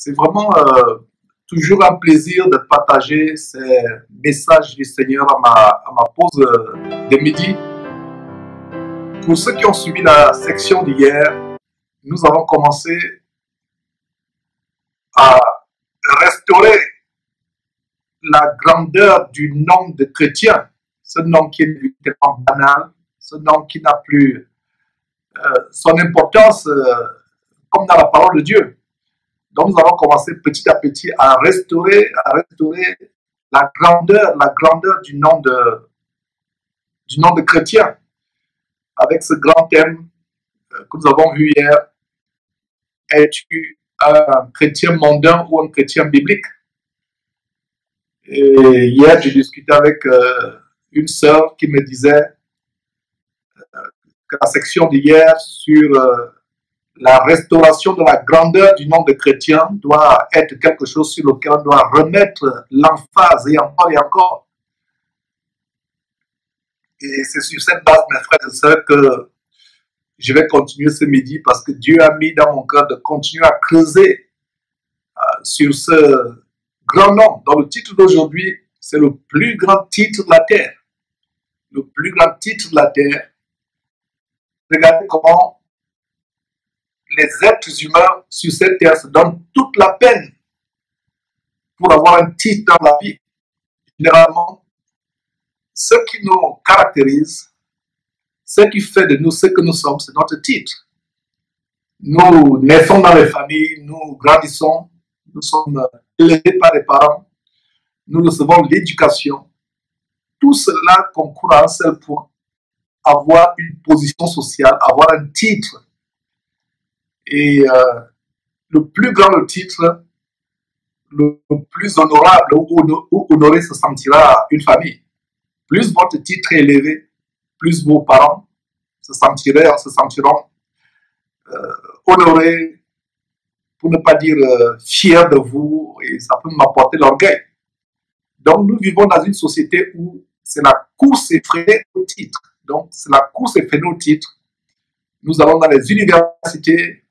C'est vraiment toujours un plaisir de partager ces messages du Seigneur à ma pause de midi. Pour ceux qui ont suivi la section d'hier, nous avons commencé à restaurer la grandeur du nom de chrétien, ce nom qui est tellement banal, ce nom qui n'a plus son importance comme dans la parole de Dieu. Donc nous avons commencé petit à petit à restaurer la grandeur du nom de chrétien, avec ce grand thème que nous avons vu hier. Es-tu un chrétien mondain ou un chrétien biblique? Et hier, j'ai discuté avec une sœur qui me disait que la section d'hier sur la restauration de la grandeur du nom de chrétien doit être quelque chose sur lequel on doit remettre l'emphase et encore. Et c'est sur cette base, mes frères et sœurs, que je vais continuer ce midi parce que Dieu a mis dans mon cœur de continuer à creuser sur ce grand nom. Dans le titre d'aujourd'hui, c'est le plus grand titre de la terre. Le plus grand titre de la terre. Regardez comment les êtres humains sur cette terre se donnent toute la peine pour avoir un titre dans la vie. Généralement, ce qui nous caractérise, ce qui fait de nous ce que nous sommes, c'est notre titre. Nous naissons dans les familles, nous grandissons, nous sommes élevés par les parents, nous recevons l'éducation. Tout cela concourt à un seul point, avoir une position sociale, avoir un titre. Et le plus grand le titre, le plus honorable ou honoré se sentira une famille. Plus votre titre est élevé, plus vos parents se sentiront honorés, pour ne pas dire fiers de vous, et ça peut m'apporter l'orgueil. Donc nous vivons dans une société où c'est la course effrénée au titre. Donc c'est la course effrénée au titre. Nous allons dans les universités,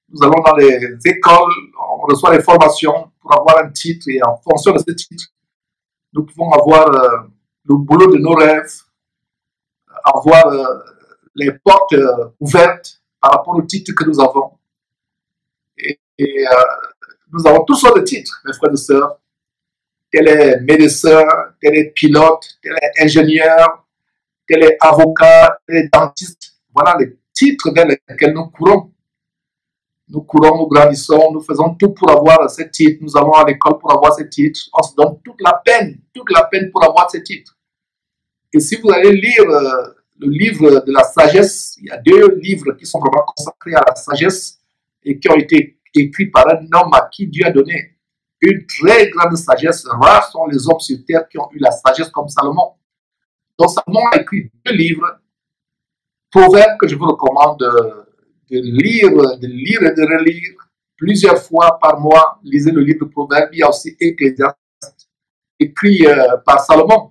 nous allons dans les écoles, on reçoit des formations pour avoir un titre, et en fonction de ce titre, nous pouvons avoir le boulot de nos rêves, avoir les portes ouvertes par rapport au titre que nous avons. Et nous avons tous sortes de titres, mes frères et sœurs. Tel est médecin, tel est pilote, tel est ingénieur, tel est avocat, tel est dentiste. Voilà les titres vers lesquels nous courons. Nous courons, nous grandissons, nous faisons tout pour avoir ces titres. Nous allons à l'école pour avoir ces titres. On se donne toute la peine pour avoir ces titres. Et si vous allez lire le livre de la sagesse, il y a 2 livres qui sont vraiment consacrés à la sagesse et qui ont été écrits par un homme à qui Dieu a donné une très grande sagesse. Rares sont les hommes sur terre qui ont eu la sagesse comme Salomon. Donc Salomon a écrit 2 livres, Proverbes, que je vous recommande de lire et de relire plusieurs fois par mois. Lisez le livre de Proverbes. Il y a aussi Ecclésiaste, écrit par Salomon,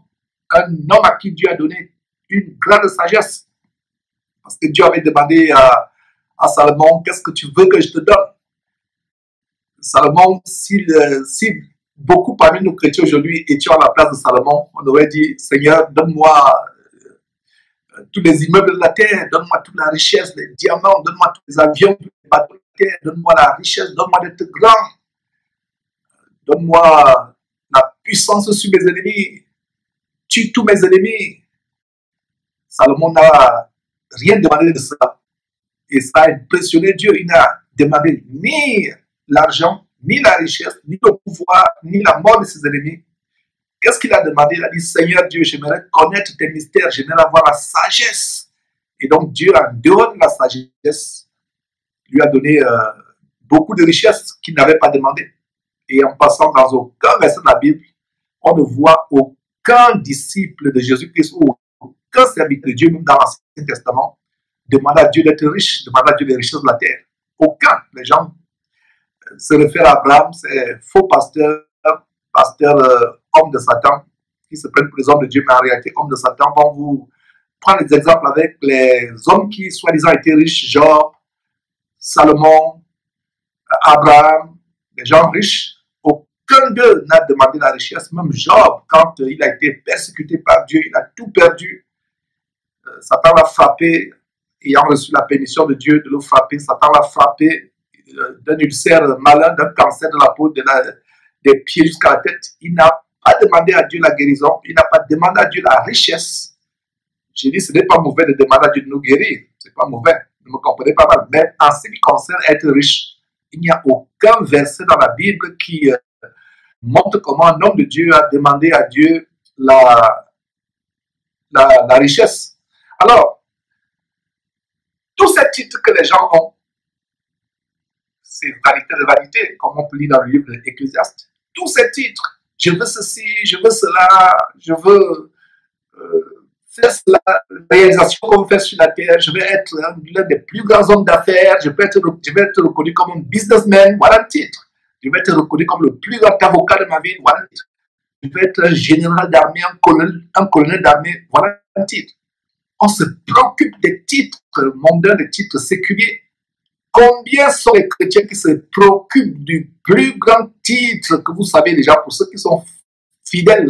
un homme à qui Dieu a donné une grande sagesse. Parce que Dieu avait demandé à Salomon, qu'est-ce que tu veux que je te donne? Salomon, si beaucoup parmi nos chrétiens aujourd'hui étions à la place de Salomon, on aurait dit, Seigneur, donne-moi tous les immeubles de la terre, donne-moi toute la richesse, les diamants, donne-moi tous les avions, tous les bateaux de la terre, donne-moi la richesse, donne-moi d'être grand, donne-moi la puissance sur mes ennemis, tue tous mes ennemis. Salomon n'a rien demandé de ça. Et ça a impressionné Dieu. Il n'a demandé ni l'argent, ni la richesse, ni le pouvoir, ni la mort de ses ennemis. Qu'est-ce qu'il a demandé? Il a dit, Seigneur Dieu, j'aimerais connaître tes mystères, j'aimerais avoir la sagesse. Et donc Dieu, en dehors de la sagesse, lui a donné beaucoup de richesses qu'il n'avait pas demandé. Et en passant dans aucun verset de la Bible, on ne voit aucun disciple de Jésus-Christ ou aucun serviteur de Dieu, même dans l'Ancien Testament, demander à Dieu d'être riche, demander à Dieu les richesses de la terre. Aucun. Les gens se réfèrent à Abraham, c'est faux pasteur, homme de Satan, qui se prennent pour les hommes de Dieu, mais en réalité, hommes de Satan, vont vous prendre des exemples avec les hommes qui, soi-disant, étaient riches, Job, Salomon, Abraham, les gens riches, aucun d'eux n'a demandé la richesse. Même Job, quand il a été persécuté par Dieu, il a tout perdu. Satan l'a frappé, ayant reçu la permission de Dieu de le frapper. Satan l'a frappé d'un ulcère malin, d'un cancer de la peau, des pieds jusqu'à la tête. Il n'a pas demandé à Dieu la guérison, il n'a pas demandé à Dieu la richesse. J'ai dit, ce n'est pas mauvais de demander à Dieu de nous guérir, ce n'est pas mauvais, ne me comprenez pas mal. Mais en ce qui concerne être riche, il n'y a aucun verset dans la Bible qui montre comment un homme de Dieu a demandé à Dieu la richesse. Alors, tous ces titres que les gens ont, c'est vanité de vanité, comme on peut lire dans le livre de l'Ecclésiaste. Tous ces titres, je veux ceci, je veux cela, je veux faire cela, la réalisation qu'on veut faire sur la terre, je vais être l'un des plus grands hommes d'affaires, je vais être reconnu comme un businessman, voilà le titre. Je vais être reconnu comme le plus grand avocat de ma vie, voilà le titre. Je vais être un général d'armée, un colonel d'armée, voilà le titre. On se préoccupe des titres mondains, des titres séculiers. Combien sont les chrétiens qui se préoccupent du plus grand titre que vous savez déjà, pour ceux qui sont fidèles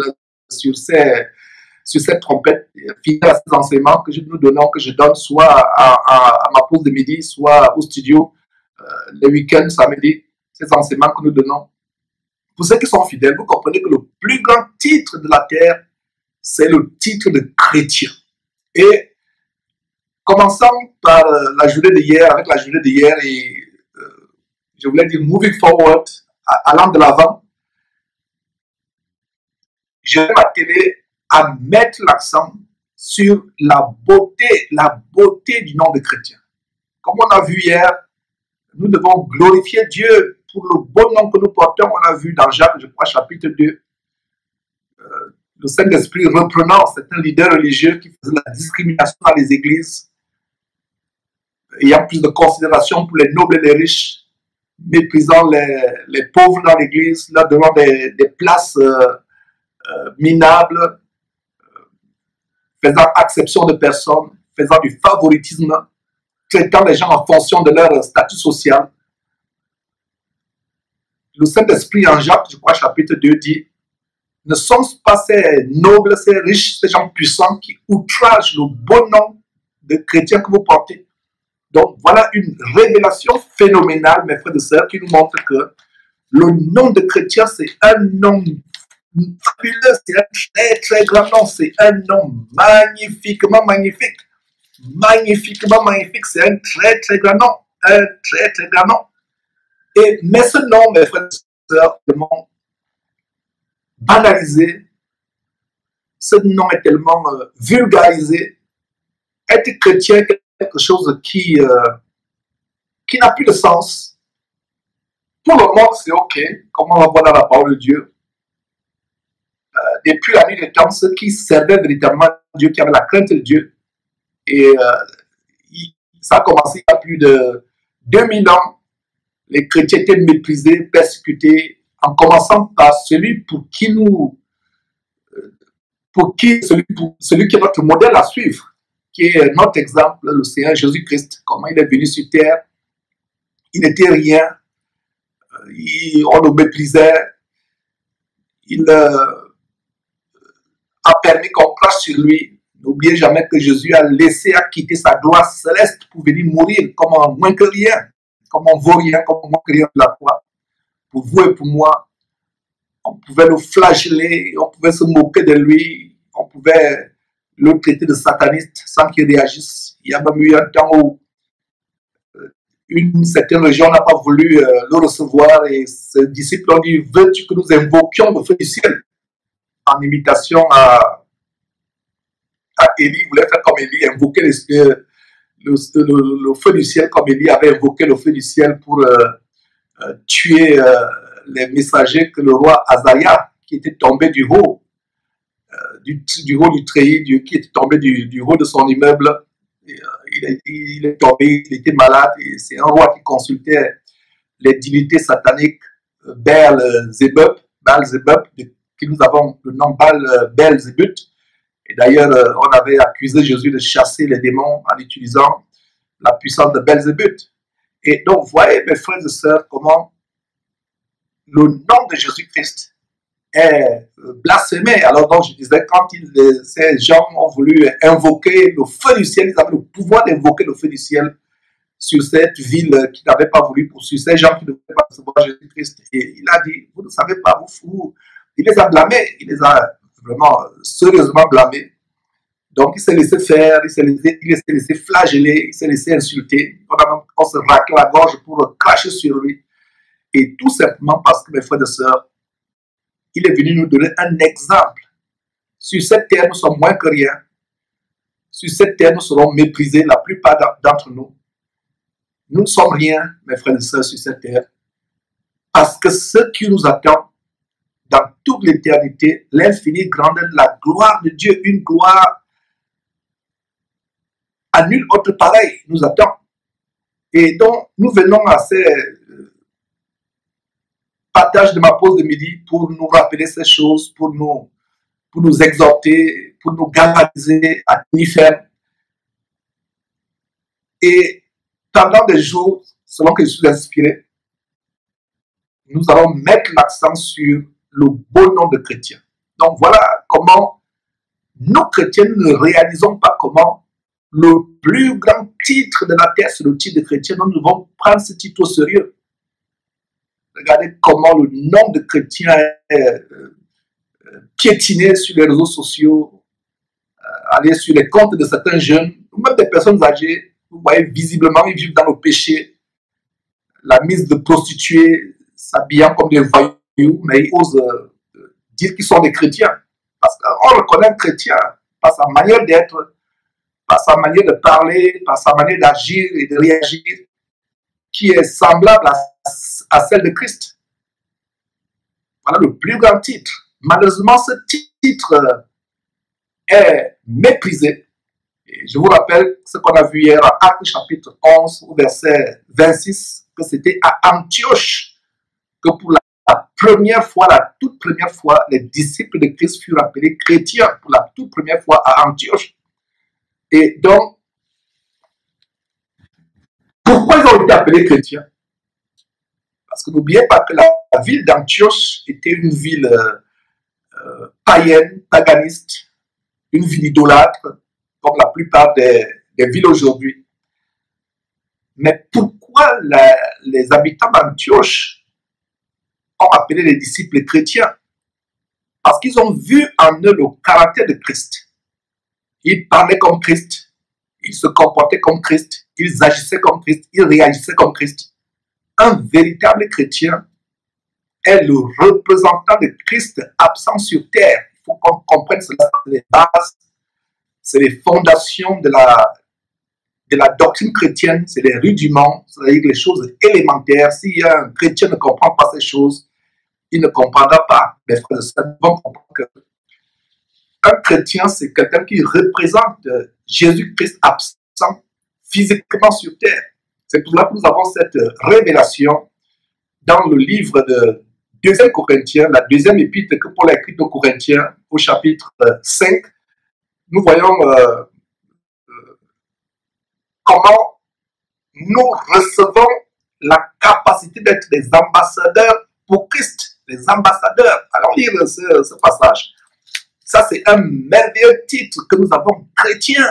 sur cette trompette, fidèles à ces enseignements que nous donnons, que je donne soit à ma pause de midi, soit au studio, les week-ends, samedi, ces enseignements que nous donnons. Pour ceux qui sont fidèles, vous comprenez que le plus grand titre de la terre, c'est le titre de chrétien. Et commençons par la journée d'hier, avec la journée d'hier, et je voulais dire moving forward, allant de l'avant, je vais m'atteler à mettre l'accent sur la beauté du nom de chrétien. Comme on a vu hier, nous devons glorifier Dieu pour le bon nom que nous portons. On a vu dans Jacques, je crois, chapitre 2, le Saint-Esprit reprenant certains leaders religieux qui faisaient la discrimination dans les églises, ayant plus de considération pour les nobles et les riches, méprisant les pauvres dans l'église, leur donnant des places minables, faisant exception de personnes, faisant du favoritisme, traitant les gens en fonction de leur statut social. Le Saint-Esprit en Jacques, je crois, chapitre 2, dit: ne sont-ce pas ces nobles, ces riches, ces gens puissants qui outragent le bon nom de chrétien que vous portez? Donc, voilà une révélation phénoménale, mes frères et sœurs, qui nous montre que le nom de chrétien, c'est un nom fabuleux, c'est un très, très grand nom, c'est un nom magnifiquement magnifique. Magnifiquement magnifique, c'est un très, très grand nom. Un très, très grand nom. Mais ce nom, mes frères et sœurs, est tellement banalisé, ce nom est tellement vulgarisé. Être chrétien est quelque chose qui n'a plus de sens. Pour le moment, c'est OK, comme on va voir dans la parole de Dieu. Depuis la nuit des temps, ceux qui servaient véritablement Dieu, qui avaient la crainte de Dieu, et ça a commencé il y a plus de 2000 ans. Les chrétiens étaient méprisés, persécutés, en commençant par celui qui est notre modèle à suivre, qui est notre exemple, le Seigneur Jésus-Christ. Comment il est venu sur terre, il n'était rien, on le méprisait, il a permis qu'on crache sur lui. N'oubliez jamais que Jésus a quitté sa gloire céleste pour venir mourir comme un moins que rien, comme un vaut rien, comme un moins que rien de la croix. Pour vous et pour moi, on pouvait le flageller, on pouvait se moquer de lui, on pouvait le traiter de sataniste sans qu'il réagisse. Il y a même eu un temps où une certaine région n'a pas voulu le recevoir et ses disciples ont dit: veux-tu que nous invoquions le feu du ciel? En imitation à Élie, il voulait faire comme Élie, invoquer le feu du ciel, comme Élie avait invoqué le feu du ciel pour tuer les messagers que le roi Azaria, qui était tombé du haut, du haut du treillis, qui était tombé du haut de son immeuble. Il est tombé, il était malade, et c'est un roi qui consultait les divinités sataniques, Baal-Zébub, qui nous avons le nom Baal-Zébut. Et d'ailleurs, on avait accusé Jésus de chasser les démons en utilisant la puissance de Baal-Zébut. Et donc, voyez, mes frères et sœurs, comment le nom de Jésus-Christ est blasphémé. Alors donc je disais, quand ces gens ont voulu invoquer le feu du ciel, ils avaient le pouvoir d'invoquer le feu du ciel sur cette ville qui n'avait pas voulu poursuivre, ces gens qui ne voulaient pas recevoir Jésus-Christ. Et il a dit, vous ne savez pas, vous. Il les a blâmés, il les a vraiment sérieusement blâmés. Donc il s'est laissé faire, il s'est laissé flageller, il s'est laissé insulter. On se racle la gorge pour cracher sur lui. Et tout simplement parce que, mes frères et sœurs, il est venu nous donner un exemple. Sur cette terre, nous sommes moins que rien. Sur cette terre, nous serons méprisés, la plupart d'entre nous. Nous ne sommes rien, mes frères et sœurs, sur cette terre, parce que ce qui nous attend dans toute l'éternité, l'infinie grandeur de la gloire de Dieu, une gloire à nul autre pareil, nous attend. Et donc, nous venons à ces partages de ma pause de midi pour nous rappeler ces choses, pour nous exhorter, pour nous galvaniser à tenir ferme. Et pendant des jours, selon que je suis inspiré, nous allons mettre l'accent sur le beau nom de chrétien. Donc voilà comment nous chrétiens ne réalisons pas comment le plus grand titre de la terre, c'est le titre de chrétien. Nous devons prendre ce titre au sérieux. Regardez comment le nom de chrétien est piétiné sur les réseaux sociaux, aller sur les comptes de certains jeunes, ou même des personnes âgées. Vous voyez visiblement, ils vivent dans le péché, la mise de prostituées, s'habillant comme des voyous, mais ils osent dire qu'ils sont des chrétiens. Parce qu'on reconnaît un chrétien par sa manière d'être, par sa manière de parler, par sa manière d'agir et de réagir, qui est semblable à celle de Christ. Voilà le plus grand titre. Malheureusement, ce titre est méprisé. Et je vous rappelle ce qu'on a vu hier en Actes chapitre 11, verset 26, que c'était à Antioche que pour la première fois, la toute première fois, les disciples de Christ furent appelés chrétiens pour la toute première fois à Antioche. Et donc, pourquoi ils ont été appelés chrétiens? Parce que n'oubliez pas que la ville d'Antioche était une ville païenne, paganiste, une ville idolâtre, comme la plupart des villes aujourd'hui. Mais pourquoi les habitants d'Antioche ont appelé les disciples chrétiens? Parce qu'ils ont vu en eux le caractère de Christ. Ils parlaient comme Christ, ils se comportaient comme Christ, ils agissaient comme Christ, ils réagissaient comme Christ. Un véritable chrétien est le représentant de Christ absent sur terre. Il faut qu'on comprenne cela, c'est les bases, c'est les fondations de la doctrine chrétienne, c'est les rudiments, c'est-à-dire les choses élémentaires. Si un chrétien ne comprend pas ces choses, il ne comprendra pas. Mes frères et sœurs, nous devons comprendre qu'un chrétien, c'est quelqu'un qui représente Jésus-Christ absent physiquement sur terre. C'est pour cela que nous avons cette révélation dans le livre de 2 Corinthiens, la deuxième épître que Paul a écrite aux Corinthiens, au chapitre 5. Nous voyons comment nous recevons la capacité d'être des ambassadeurs pour Christ, les ambassadeurs. Allons lire ce passage. Ça, c'est un merveilleux titre que nous avons, chrétien.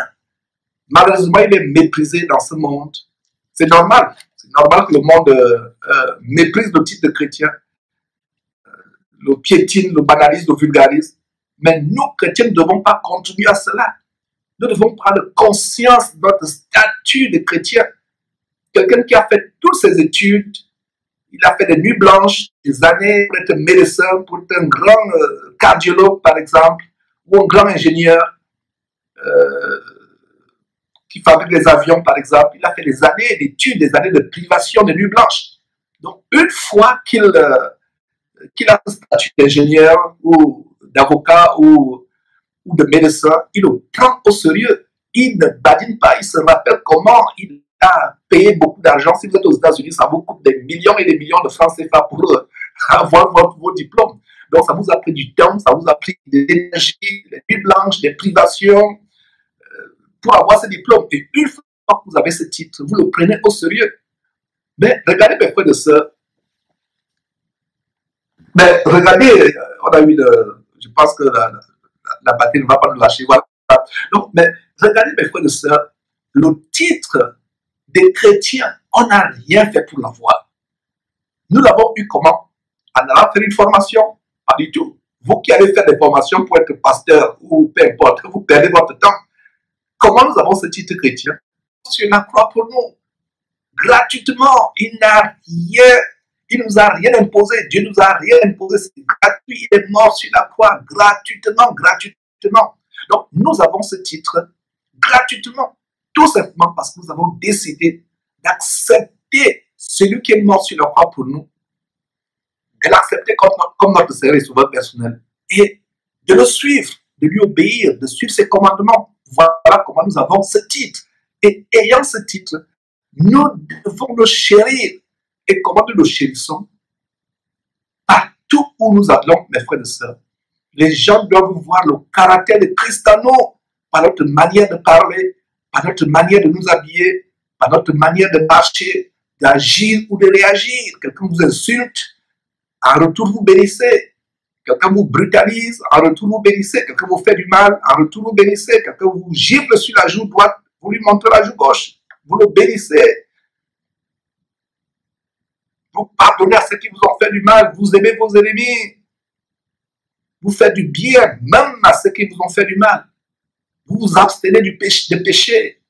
Malheureusement, il est méprisé dans ce monde. C'est normal. C'est normal que le monde méprise le titre de chrétien, le piétine, le banalise, le vulgarise. Mais nous, chrétiens, ne devons pas contribuer à cela. Nous devons prendre conscience de notre statut de chrétien. Quelqu'un qui a fait toutes ses études, il a fait des nuits blanches, des années pour être médecin, pour être un grand cardiologue, par exemple, ou un grand ingénieur qui fabrique des avions, par exemple. Il a fait des années d'études, des années de privation, de nuits blanches. Donc, une fois qu'il a ce statut d'ingénieur ou d'avocat ou de médecin, il le prend au sérieux. Il ne badine pas, il se rappelle comment il a payé beaucoup d'argent. Si vous êtes aux États-Unis, ça vous coûte des millions et des millions de francs CFA pour avoir vos diplômes. Donc, ça vous a pris du temps, ça vous a pris de l'énergie, des nuits blanches, des privations pour avoir ce diplôme. Et une fois que vous avez ce titre, vous le prenez au sérieux. Mais regardez mes frères et sœurs, Mais regardez, on a eu je pense que la batterie ne va pas nous lâcher. Voilà. Donc, mais regardez, mes frères et sœurs, le titre des chrétiens, on n'a rien fait pour l'avoir. Nous l'avons eu comment? En allant faire une formation? Pas du tout. Vous qui allez faire des formations pour être pasteur ou peu importe, vous perdez votre temps. Comment nous avons ce titre chrétien? Sur la croix pour nous. Gratuitement. Il ne nous a rien imposé. Dieu nous a rien imposé. C'est gratuit. Il est mort sur la croix gratuitement. Donc, nous avons ce titre gratuitement. Tout simplement parce que nous avons décidé d'accepter celui qui est mort sur la croix pour nous, de l'accepter comme notre Seigneur et Sauveur personnel et de le suivre, de lui obéir, de suivre ses commandements. Voilà comment nous avons ce titre. Et ayant ce titre, nous devons le chérir. Et comment nous le chérissons? Partout où nous allons, mes frères et sœurs, les gens doivent voir le caractère de Christ en nous, par notre manière de parler, par notre manière de nous habiller, par notre manière de marcher, d'agir ou de réagir. Quelqu'un vous insulte, en retour vous bénissez. Quelqu'un vous brutalise, en retour vous bénissez. Quelqu'un vous fait du mal, en retour vous bénissez. Quelqu'un vous gifle sur la joue droite, vous lui montrez la joue gauche, vous le bénissez. Vous pardonnez à ceux qui vous ont fait du mal, vous aimez vos ennemis. Vous faites du bien, même à ceux qui vous ont fait du mal. Vous vous abstenez du péché.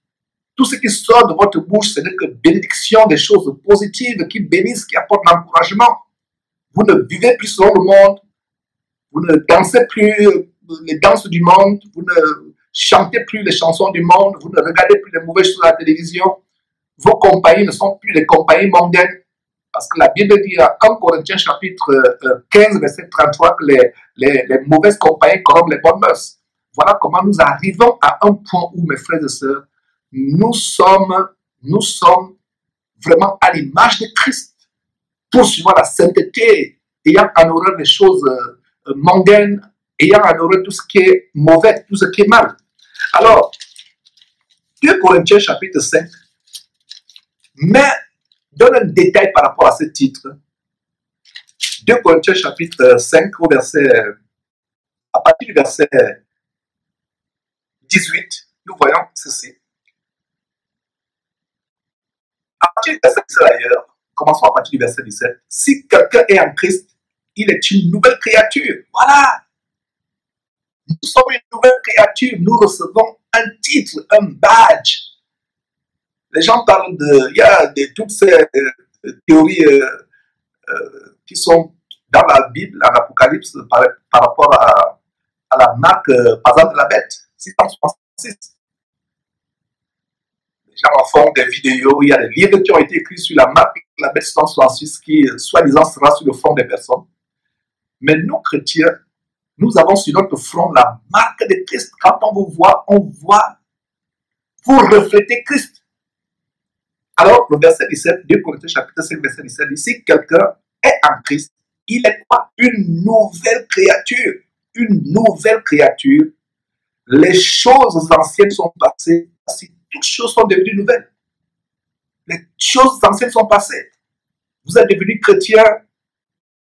Tout ce qui sort de votre bouche, ce n'est que bénédiction, des choses positives qui bénissent, qui apportent l'encouragement. Vous ne vivez plus selon le monde. Vous ne dansez plus les danses du monde. Vous ne chantez plus les chansons du monde. Vous ne regardez plus les mauvaises choses à la télévision. Vos compagnies ne sont plus des compagnies mondaines. Parce que la Bible dit à 1 Corinthiens chapitre 15, verset 33, que les mauvaises compagnies corrompent les bonnes mœurs. Voilà comment nous arrivons à un point où, mes frères et sœurs, nous sommes vraiment à l'image de Christ, poursuivant la sainteté, ayant en horreur les choses mondaines, ayant en horreur tout ce qui est mauvais, tout ce qui est mal. Alors, 2 Corinthiens chapitre 5, mais donne un détail par rapport à ce titre. 2 Corinthiens chapitre 5, à partir du verset 18, nous voyons ceci. À partir du verset 17 d'ailleurs, commençons à partir du verset 17. Si quelqu'un est en Christ, il est une nouvelle créature. Voilà. Nous sommes une nouvelle créature. Nous recevons un titre, un badge. Les gens parlent il y a toutes ces théories qui sont dans la Bible, en Apocalypse, par rapport à la marque, par exemple, de la bête, 666. Les gens en font des vidéos, il y a des livres qui ont été écrits sur la marque de la bête 666 qui, soi-disant, sera sur le front des personnes. Mais nous, chrétiens, nous avons sur notre front la marque de Christ. Quand on vous voit, vous reflétez Christ. Alors, le verset 17, 2 Corinthiens chapitre 5, verset 17, dit, si quelqu'un est en Christ, il est quoi? Une nouvelle créature. Une nouvelle créature. Les choses anciennes sont passées. Si toutes choses sont devenues nouvelles. Les choses anciennes sont passées. Vous êtes devenu chrétien.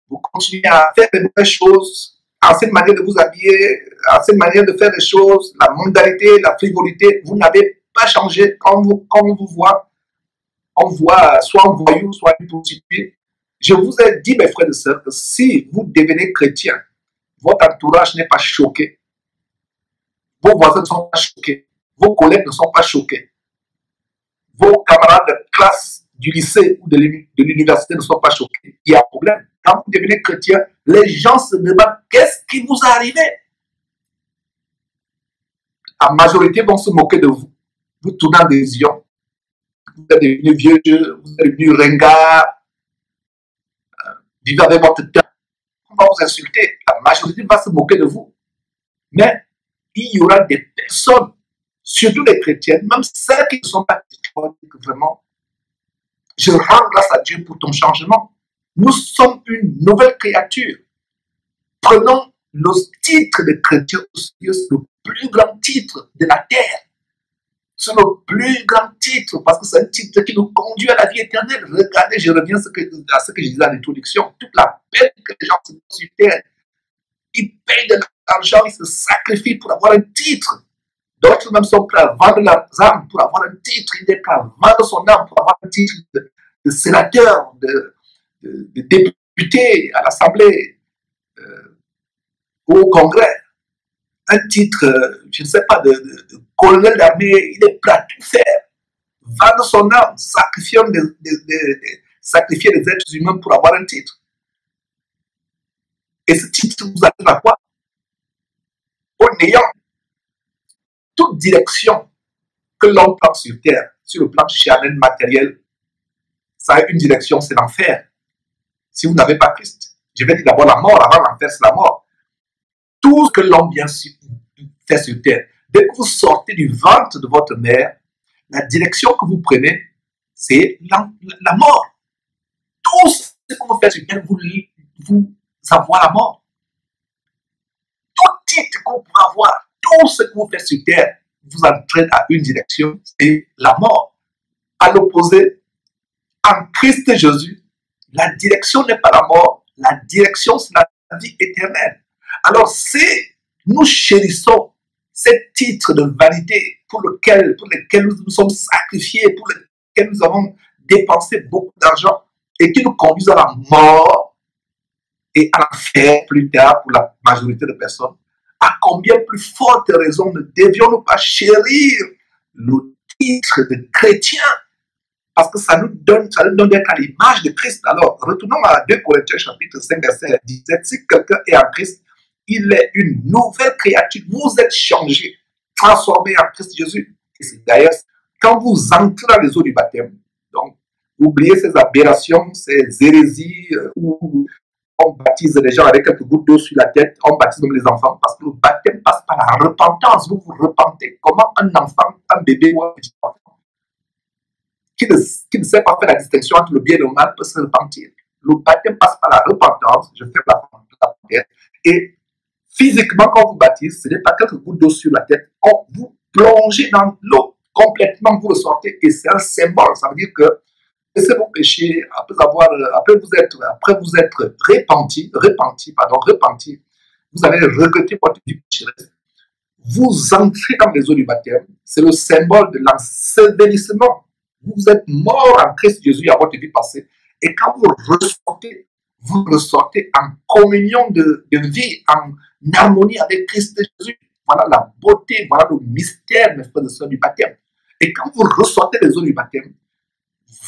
Vous continuez à faire de nouvelles choses. Ancienne manière de vous habiller. Ancienne manière de faire les choses. La mondanité, la frivolité. Vous n'avez pas changé. Quand on vous voit, on voit soit un voyou, soit une prostituée. Je vous ai dit, mes frères et sœurs, que si vous devenez chrétien, votre entourage n'est pas choqué. Vos voisins ne sont pas choqués. Vos collègues ne sont pas choqués. Vos camarades de classe du lycée ou de l'université ne sont pas choqués. Il y a un problème. Quand vous devenez chrétien, les gens se demandent qu'est-ce qui vous est arrivé. La majorité vont se moquer de vous. Vous tournez en dérision. Vous êtes devenu vieux, vous êtes devenu ringard, vivez avec votre temps. On va vous insulter, la majorité va se moquer de vous. Mais il y aura des personnes, surtout les chrétiennes, même celles qui ne sont pas chrétiennes, vraiment, je rends grâce à Dieu pour ton changement. Nous sommes une nouvelle créature. Prenons le titre de chrétien au sérieux, le plus grand titre de la terre. C'est le plus grand titre, parce que c'est un titre qui nous conduit à la vie éternelle. Regardez, je reviens à ce que je disais en introduction. Toute la peine que les gens se donnent sur terre, ils payent de l'argent, ils se sacrifient pour avoir un titre. D'autres même sont prêts à vendre leurs âmes pour avoir un titre. Il est prêt à vendre son âme pour avoir un titre de sénateur, de député à l'Assemblée, au Congrès. Un titre, je ne sais pas, de colonel d'armée. Il est prêt à tout faire. Vendre son âme, sacrifier les êtres humains pour avoir un titre. Et ce titre vous amène à quoi? En ayant toute direction que l'on prend sur terre, sur le plan charnel matériel, ça a une direction, c'est l'enfer. Si vous n'avez pas Christ, je vais dire d'abord la mort, avant l'enfer, c'est la mort. Tout ce que l'homme vient faire sur terre, dès que vous sortez du ventre de votre mère, la direction que vous prenez, c'est la mort. Tout ce que vous faites sur terre, vous avoir la mort. Tout titre que vous pouvez avoir, tout ce que vous faites sur terre, vous entraîne à une direction, c'est la mort. À l'opposé, en Christ Jésus, la direction n'est pas la mort, la direction c'est la vie éternelle. Alors si nous chérissons ces titres de vanité pour lesquels nous nous sommes sacrifiés, pour lesquels nous avons dépensé beaucoup d'argent et qui nous conduisent à la mort et à l'enfer plus tard pour la majorité de personnes, à combien plus forte raison ne devions-nous pas chérir le titre de chrétien, parce que ça nous donne d'être à l'image de Christ. Alors, retournons à 2 Corinthiens chapitre 5, verset 17. Si quelqu'un est en Christ, il est une nouvelle créature. Vous êtes changé, transformé en Christ Jésus. Et c'est d'ailleurs, quand vous entrez dans les eaux du baptême, donc, oubliez ces aberrations, ces hérésies, où on baptise les gens avec quelques gouttes d'eau sur la tête, on baptise même les enfants, parce que le baptême passe par la repentance. Vous vous repentez. Comment un enfant, un bébé ou un petit enfant qui ne sait pas faire la distinction entre le bien et le mal peut se repentir? Le baptême passe par la repentance, je fais la parenthèse, et physiquement, quand on vous baptise, ce n'est pas quelques gouttes d'eau sur la tête, on vous plongez dans l'eau complètement, vous le sortez, et c'est un symbole. Ça veut dire que laissez vos péchés, après vous être repenti, vous avez regretté votre vie pécheresse, vous entrez dans les eaux du baptême, c'est le symbole de l'ensevelissement. Vous êtes mort en Christ Jésus à votre vie passée, et quand vous ressortez en communion de vie, en harmonie avec Christ Jésus. Voilà la beauté, voilà le mystère, mes frères et sœurs, du baptême. Et quand vous ressortez les eaux du baptême,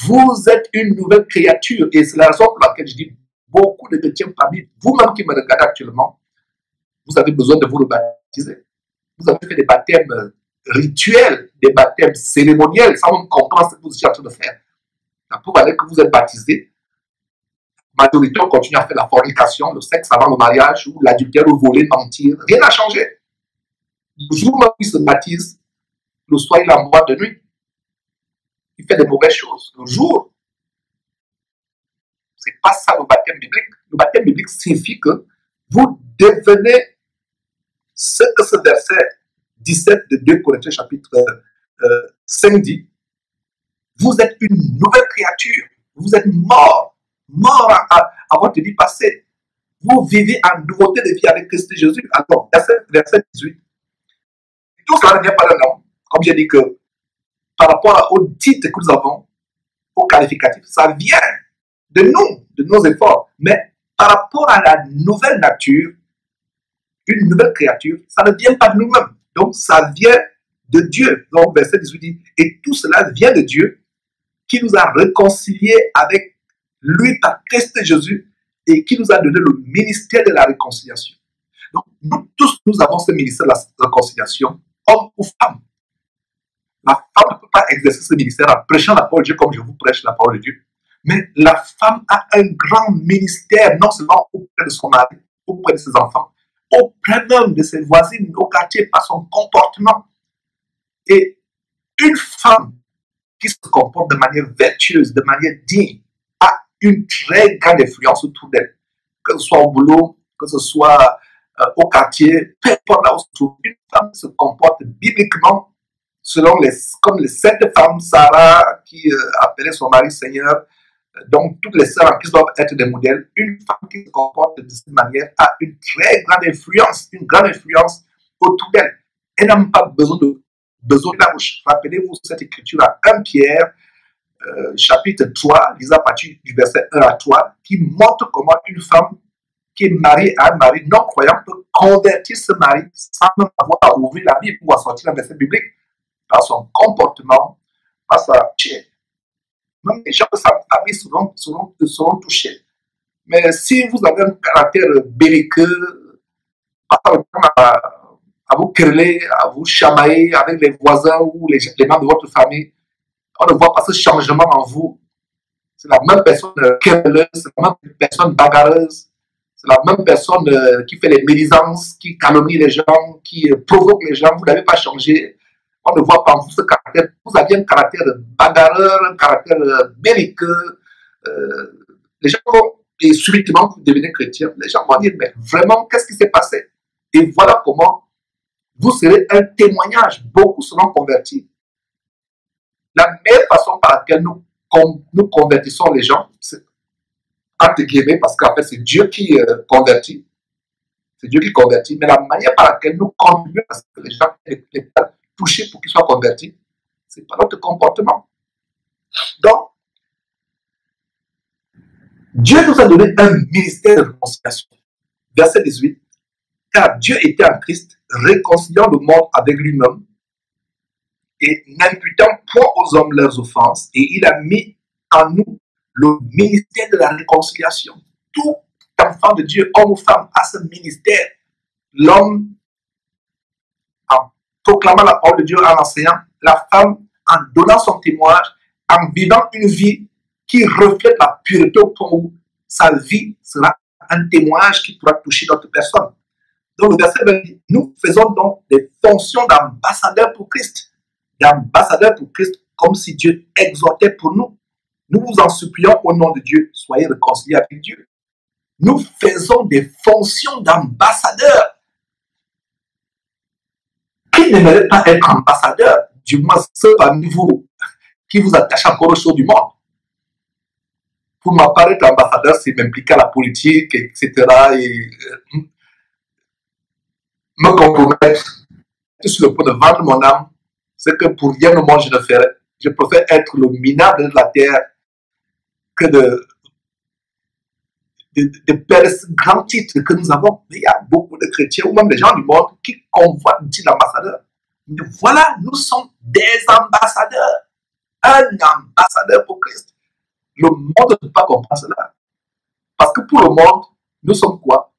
vous êtes une nouvelle créature. Et c'est la raison pour laquelle je dis, beaucoup de chrétiens parmi vous-même qui me regardez actuellement, vous avez besoin de vous rebaptiser. Vous avez fait des baptêmes rituels, des baptêmes cérémoniels, sans même comprendre ce que vous êtes en train de faire. La preuve est que vous êtes baptisé. La majorité, on continue à faire la fornication, le sexe avant le mariage, ou l'adultère, ou voler, mentir. Rien n'a changé. Le jour où il se baptise, le soir, il est en boîte de nuit. Il fait des mauvaises choses. Le jour, c'est pas ça le baptême biblique. Le baptême biblique signifie que vous devenez ce que ce verset 17 de 2 Corinthiens chapitre 5 dit. Vous êtes une nouvelle créature. Vous êtes mort à votre vie passée. Vous vivez en nouveauté de vie avec Christ Jésus. Alors, verset 18. Tout cela ne vient pas d'un homme. Comme j'ai dit que par rapport au titre que nous avons, au qualificatif, ça vient de nous, de nos efforts. Mais par rapport à la nouvelle nature, une nouvelle créature, ça ne vient pas de nous-mêmes. Donc, ça vient de Dieu. Donc, verset 18 dit, et tout cela vient de Dieu qui nous a réconciliés avec lui par Christ Jésus et qui nous a donné le ministère de la réconciliation. Donc, nous tous, nous avons ce ministère de la réconciliation, homme ou femme. La femme ne peut pas exercer ce ministère en prêchant la parole de Dieu comme je vous prêche la parole de Dieu. Mais la femme a un grand ministère, non seulement auprès de son mari, auprès de ses enfants, auprès même de ses voisines, au quartier, par son comportement. Et une femme qui se comporte de manière vertueuse, de manière digne, a une très grande influence autour d'elle. Que ce soit au boulot, que ce soit au quartier, peu importe là où se trouve, une femme se comporte bibliquement, comme les 7 femmes, Sarah, qui appelait son mari Seigneur. Donc, toutes les sœurs en Christ doivent être des modèles. Une femme qui se comporte de cette manière a une très grande influence autour d'elle. Elle n'a même pas besoin de la bouche. Rappelez-vous cette écriture à 1 Pierre, chapitre 3, lisez à partir du verset 1 à 3, qui montre comment une femme qui est mariée à un mari non croyant peut convertir ce mari sans même avoir à ouvrir la Bible ou à sortir un verset biblique par son comportement, par sa chair. Même les gens de sa famille seront touchés. Mais si vous avez un caractère belliqueux, à vous quereller, à vous chamailler avec les voisins ou les membres de votre famille, on ne voit pas ce changement en vous. C'est la même personne querelleuse, c'est la même personne bagarreuse, c'est la même personne qui fait les médisances, qui calomnie les gens, qui provoque les gens. Vous n'avez pas changé. On ne voit pas en vous ce caractère. Vous aviez un caractère bagarreur, un caractère belliqueux. Les gens vont, et subitement vous devenez chrétien, les gens vont dire, mais vraiment, qu'est-ce qui s'est passé? Et voilà comment vous serez un témoignage. Beaucoup seront convertis. La meilleure façon par laquelle nous convertissons les gens, c'est entre guillemets, parce qu'en fait, c'est Dieu qui convertit. C'est Dieu qui convertit. Mais la manière par laquelle nous contribuons à ce que les gens les touchés pour qu'ils soient convertis, c'est par notre comportement. Donc, Dieu nous a donné un ministère de réconciliation. Verset 18. Car Dieu était en Christ, réconciliant le monde avec lui-même et n'imputant point aux hommes leurs offenses, et il a mis en nous le ministère de la réconciliation. Tout enfant de Dieu, homme ou femme, a ce ministère. L'homme en proclamant la parole de Dieu, en enseignant, la femme en donnant son témoignage, en vivant une vie qui reflète la pureté au point où sa vie sera un témoignage qui pourra toucher d'autres personnes. Donc le verset 20 dit, nous faisons donc des fonctions d'ambassadeurs pour Christ. D'ambassadeurs pour Christ, comme si Dieu exhortait pour nous. Nous vous en supplions au nom de Dieu, soyez réconciliés avec Dieu. Nous faisons des fonctions d'ambassadeurs. Qui n'aimerait pas être ambassadeur, du moins ceux parmi vous qui vous attachent encore aux choses du monde? Pour ma part, être ambassadeur, c'est m'impliquer à la politique, etc. et me compromettre sur le point de vendre mon âme. C'est que pour rien au monde je ne ferai. Je préfère être le minable de la terre que de perdre ce grand titre que nous avons. Mais il y a beaucoup de chrétiens ou même des gens du monde qui convoitent le titre d'ambassadeur. Mais voilà, nous sommes des ambassadeurs. Un ambassadeur pour Christ. Le monde ne peut pas comprendre cela. Parce que pour le monde, nous sommes quoi?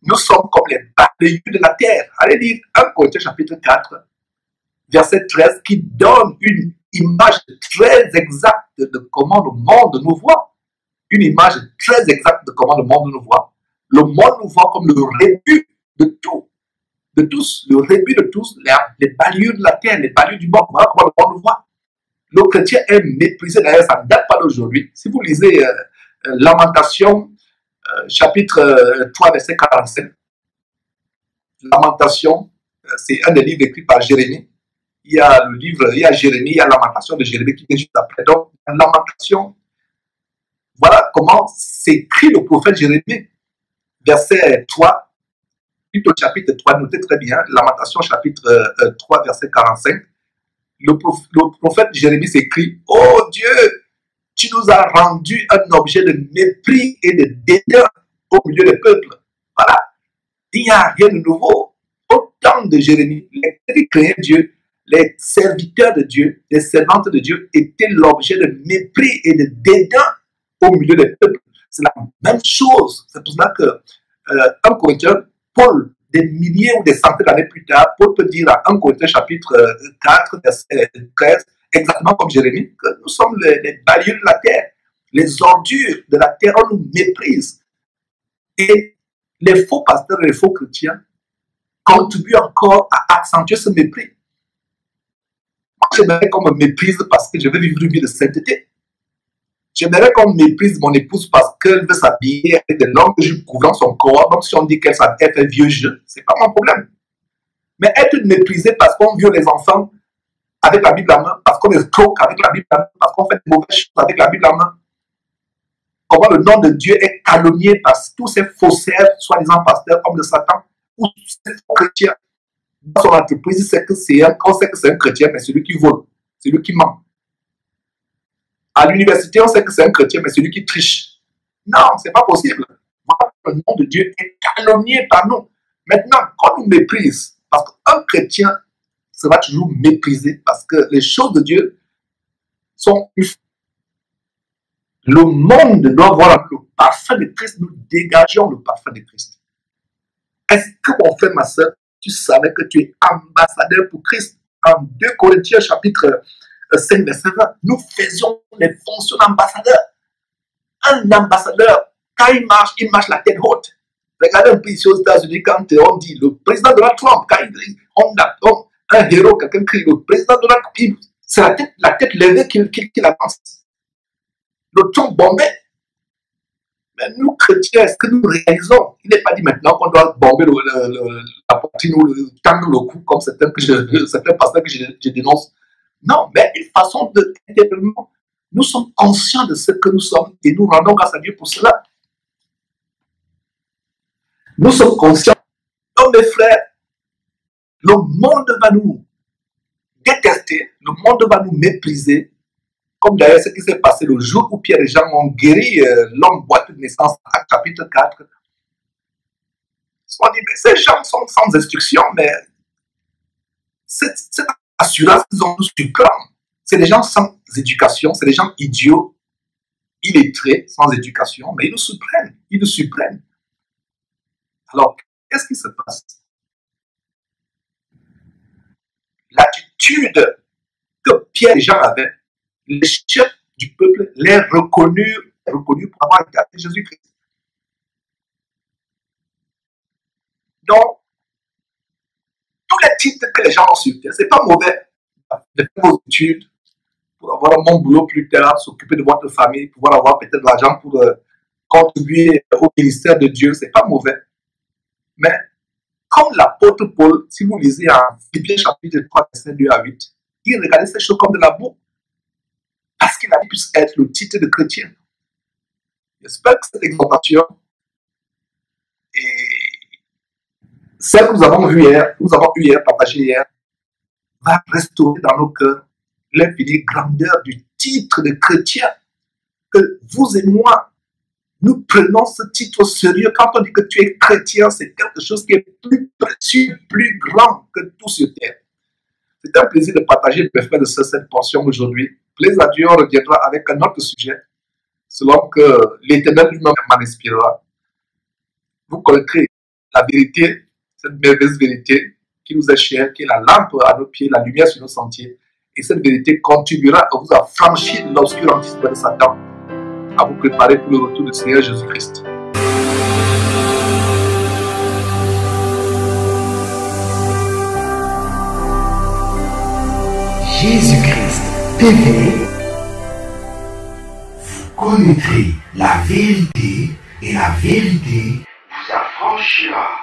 Nous sommes comme les balayeux de la terre. Allez lire 1 Corinthiens chapitre 4, verset 13, qui donne une image très exacte de comment le monde nous voit. Une image très exacte de comment le monde nous voit. Le monde nous voit comme le rébut de tout, de tous, le rébut de tous, les balayeux de la terre, les balayeux du monde. Voilà comment le monde nous voit. Le chrétien est méprisé, d'ailleurs ça ne date pas d'aujourd'hui. Si vous lisez Lamentation, chapitre 3, verset 45, Lamentation, c'est un des livres écrits par Jérémie. Il y a le livre, il y a Jérémie, il y a Lamentation de Jérémie qui vient juste après. Donc, Lamentation, voilà comment s'écrit le prophète Jérémie, verset 3, plutôt chapitre 3, notez très bien, Lamentation chapitre 3, verset 45. Le prophète Jérémie s'écrit, « Oh Dieu, tu nous as rendu un objet de mépris et de dédain au milieu des peuples. » Voilà, il n'y a rien de nouveau. Au temps de Jérémie, les qui créaient Dieu, les serviteurs de Dieu, les servantes de Dieu étaient l'objet de mépris et de dédain au milieu des peuples. C'est la même chose. C'est pour cela que 1 Corinthiens, Paul, des milliers ou des centaines d'années plus tard, Paul peut dire à 1 Corinthiens chapitre 4, verset 13, exactement comme Jérémie, que nous sommes les balayeux de la terre, les ordures de la terre, on nous méprise. Et les faux pasteurs et les faux chrétiens contribuent encore à accentuer ce mépris. Moi, j'aimerais qu'on me méprise parce que je veux vivre une vie de sainteté. J'aimerais qu'on méprise mon épouse parce qu'elle veut s'habiller avec des longues jupes couvrant son corps, même si on dit qu'elle fait vieux jeu, c'est pas mon problème. Mais être méprisé parce qu'on viole les enfants avec la Bible à main, parce qu'on escroque avec la Bible à main, parce qu'on fait de mauvaises choses avec la Bible à main. Comment le nom de Dieu est calomnié par tous ces faussaires, soi-disant pasteurs, hommes de Satan, ou ces faux chrétiens. Dans son entreprise, on sait que c'est un chrétien, mais celui qui vole, celui qui ment. À l'université, on sait que c'est un chrétien, mais celui qui triche. Non, c'est pas possible. Le nom de Dieu est calomnié par nous. Maintenant, quand on nous méprise, parce qu'un chrétien sera toujours méprisé, parce que les choses de Dieu sont... Le monde doit voir le parfum de Christ, nous dégageons le parfum de Christ. Est-ce que, mon frère, ma soeur, tu savais que tu es ambassadeur pour Christ? En 2 Corinthiens chapitre 5, verset 20, nous faisions les fonctions d'ambassadeur. Un ambassadeur, quand il marche la tête haute. Regardez un peu ici aux États-Unis, quand on dit le président Donald Trump, quand un héros, quelqu'un crie le président Donald Trump, c'est la tête levée qu'il avance. Le ton bombé. Mais nous, chrétiens, est-ce que nous réalisons? Il n'est pas dit maintenant qu'on doit bomber la poitrine ou tendre le cou, comme certains pasteurs que je dénonce. Non, mais une façon de... Nous sommes conscients de ce que nous sommes et nous rendons grâce à Dieu pour cela. Nous sommes conscients. Oh mes frères, le monde va nous détester, le monde va nous mépriser, comme d'ailleurs ce qui s'est passé le jour où Pierre et Jean ont guéri l'homme boîte de naissance, Actes chapitre 4. Ils se sont dit, mais ces gens sont sans instruction, mais cette assurance qu'ils ont nous surprend. C'est des gens sans éducation, c'est des gens idiots, illettrés, sans éducation, mais ils nous surprennent. Alors, qu'est-ce qui se passe? L'attitude que Pierre et Jean avaient, les chefs du peuple les reconnurent pour avoir été avec Jésus-Christ. Donc, tous les titres que les gens ont sur terre, ce n'est pas mauvais. De faire vos études, pour avoir un bon boulot plus tard, s'occuper de votre famille, pouvoir avoir peut-être de l'argent pour contribuer au ministère de Dieu, ce n'est pas mauvais. Mais, comme l'apôtre Paul, si vous lisez en Philippiens chapitre 3, verset 2 à 8, il regardait ces choses comme de la boue. Parce qu'il a pu être le titre de chrétien. J'espère que cette exhortation et celle que nous avons vue hier, partagée hier, va restaurer dans nos cœurs l'infinie grandeur du titre de chrétien. Que vous et moi, nous prenons ce titre au sérieux. Quand on dit que tu es chrétien, c'est quelque chose qui est plus précieux, plus grand que tout sur terre. C'est un plaisir de partager, mes frères et sœurs, cette portion aujourd'hui. Plaise à Dieu, on reviendra avec un autre sujet, selon que l'Éternel lui-même m'en inspirera. Vous connaîtrez la vérité, cette merveilleuse vérité qui nous est chère, qui est la lampe à nos pieds, la lumière sur nos sentiers. Et cette vérité contribuera à vous affranchir de l'obscurantisme de Satan, à vous préparer pour le retour du Seigneur Jésus-Christ. Jésus-Christ TV, vous connaîtrez la vérité et la vérité vous affranchira.